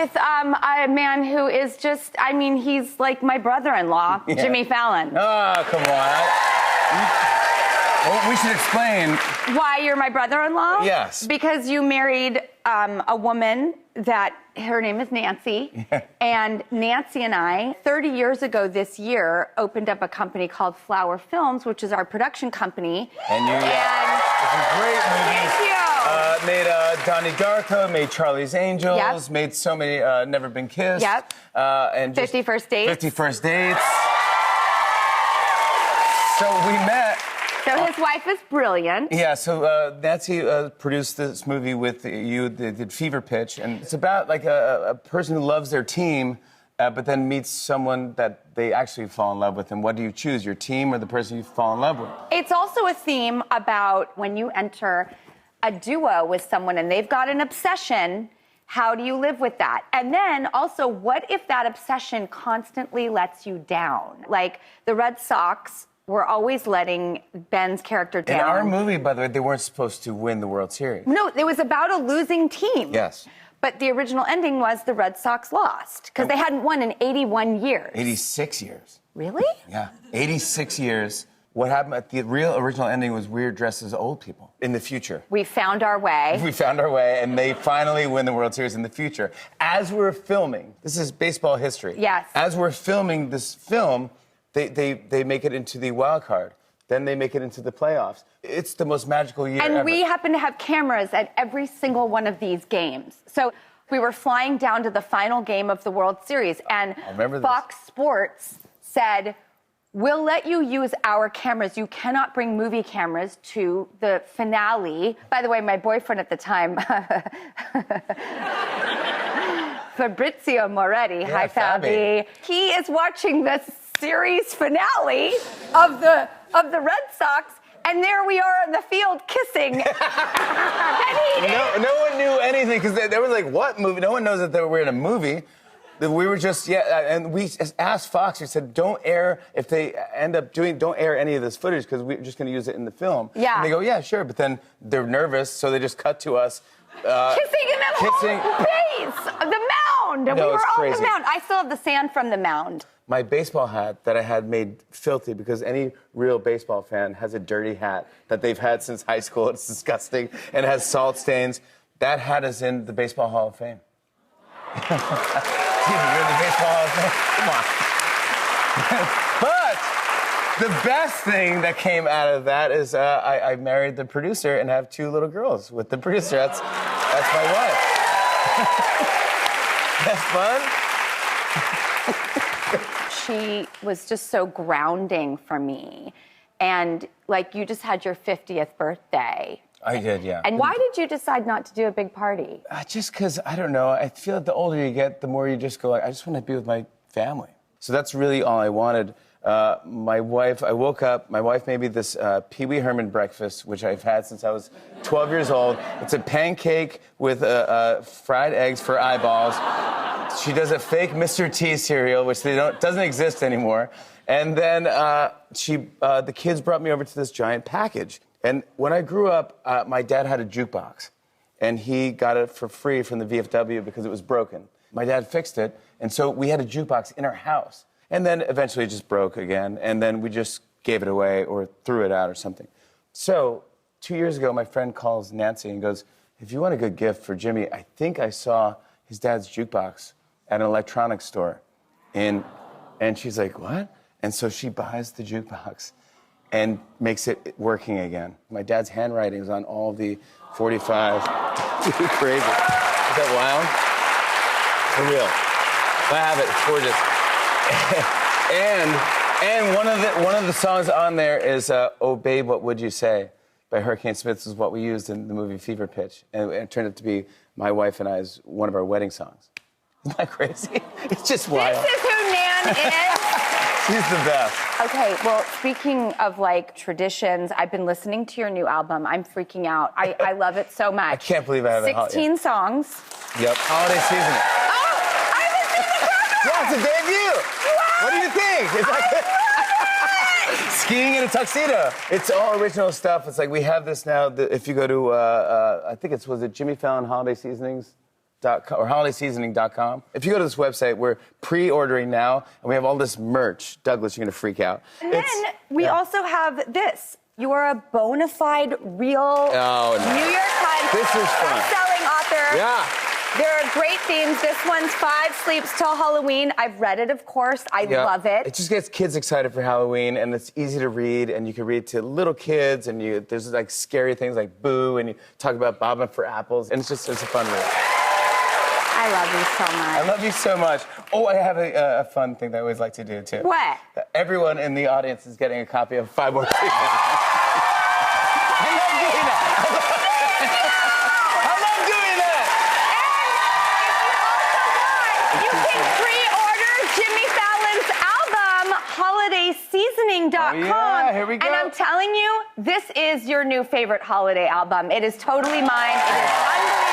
with a man who is just, I mean, he's like my brother-in-law, Jimmy Fallon. Oh, come on. Well, we should explain. Why you're my brother-in-law? Yes. Because you married a woman that, her name is Nancy. Yeah. And Nancy and I, 30 years ago this year, opened up a company called Flower Films, which is our production company. And you, some great movies. Thank you. Made Donnie Darko, made Charlie's Angels, Yep. made so many Never Been Kissed. Yep. And 50 First Dates. 50 First Dates. So we met. So his wife is brilliant. Yeah, so Nancy produced this movie with you, they did Fever Pitch, and it's about like a person who loves their team, but then meets someone that they actually fall in love with. And what do you choose, your team or the person you fall in love with? It's also a theme about when you enter a duo with someone and they've got an obsession, how do you live with that? And then also, what if that obsession constantly lets you down? Like the Red Sox were always letting Ben's character down. In our movie, by the way, they weren't supposed to win the World Series. No, it was about a losing team. Yes. But the original ending was the Red Sox lost because they hadn't won in 81 years. 86 years. Really? Yeah, 86 years. What happened at the real original ending was we were dressed as old people in the future. We found our way. We found our way, and they finally win the World Series in the future. As we're filming, this is baseball history. Yes. As we're filming this film, they make it into the wild card. Then they make it into the playoffs. It's the most magical year ever. And we happen to have cameras at every single one of these games. So we were flying down to the final game of the World Series, and Fox Sports said, we'll let you use our cameras. You cannot bring movie cameras to the finale. By the way, my boyfriend at the time, Fabrizio Moretti, hi Fabi. He is watching the series finale of the Red Sox, and there we are in the field kissing. No one knew anything because they were like, "What movie?" No one knows that we're in a movie. We were just and we asked Fox. We said, "Don't air if they end up doing. Don't air any of this footage because we're just going to use it in the film." Yeah. And they go, "Yeah, sure," but then they're nervous, so they just cut to us kissing in the home base, the mound. No, we were it's on crazy. the mound. I still have the sand from the mound. My baseball hat that I had made filthy because any real baseball fan has a dirty hat that they've had since high school. It's disgusting and it has salt stains. That hat is in the Baseball Hall of Fame. You're in the Baseball Hall of Fame. Come on. But the best thing that came out of that is I married the producer and have 2 little girls with the producer. That's my wife. That's fun. She was just so grounding for me. And like you just had your 50th birthday. I did, yeah. And why did you decide not to do a big party? Just because, I don't know, I feel like the older you get, the more you just go, like, I just want to be with my family. So that's really all I wanted. My wife, I woke up, my wife made me this Pee Wee Herman breakfast, which I've had since I was 12 years old. It's a pancake with fried eggs for eyeballs. She does a fake Mr. T cereal, which doesn't exist anymore. And then the kids brought me over to this giant package. And when I grew up, my dad had a jukebox. And he got it for free from the VFW because it was broken. My dad fixed it, and so we had a jukebox in our house. And then eventually it just broke again, and then we just gave it away or threw it out or something. So 2 years ago, my friend calls Nancy and goes, if you want a good gift for Jimmy, I think I saw his dad's jukebox at an electronics store. And she's like, what? And so she buys the jukebox and makes it working again. My dad's handwriting is on all the 45. Too crazy. Is that wild? For real. I have it. It's gorgeous. and one of the songs on there is "Oh Babe, What Would You Say" by Hurricane Smith. This is what we used in the movie Fever Pitch, and it turned out to be my wife and I's one of our wedding songs. Isn't that crazy? It's just wild. This is who Nan is. She's the best. Okay, well, speaking of like traditions, I've been listening to your new album. I'm freaking out. I love it so much. I can't believe I have 16 songs. Yep, holiday season. Yeah, it's a debut. Wow. What do you think? It's like skiing in a tuxedo. It's all original stuff. It's like we have this now. If you go to, I think was it Jimmy Fallon Holiday Seasonings or holidayseasoning.com. If you go to this website, we're pre-ordering now, and we have all this merch. Douglas, you're going to freak out. And then we also have this. You are a bona fide, real New York Times best-selling author. Yeah. There are great themes. This one's 5 Sleeps Till Halloween. I've read it, of course. I love it. It just gets kids excited for Halloween, and it's easy to read, and you can read to little kids, and there's like scary things like Boo, and you talk about bobbing for apples, and it's a fun read. I love you so much. I love you so much. Oh, I have a fun thing that I always like to do, too. What? Everyone in the audience is getting a copy of 5 More Sleep. I love doing that. I love doing that. And if you also want, you can pre-order Jimmy Fallon's album, holidayseasoning.com. Oh, yeah, here we go. And I'm telling you, this is your new favorite holiday album. It is totally mine. It is unbelievable.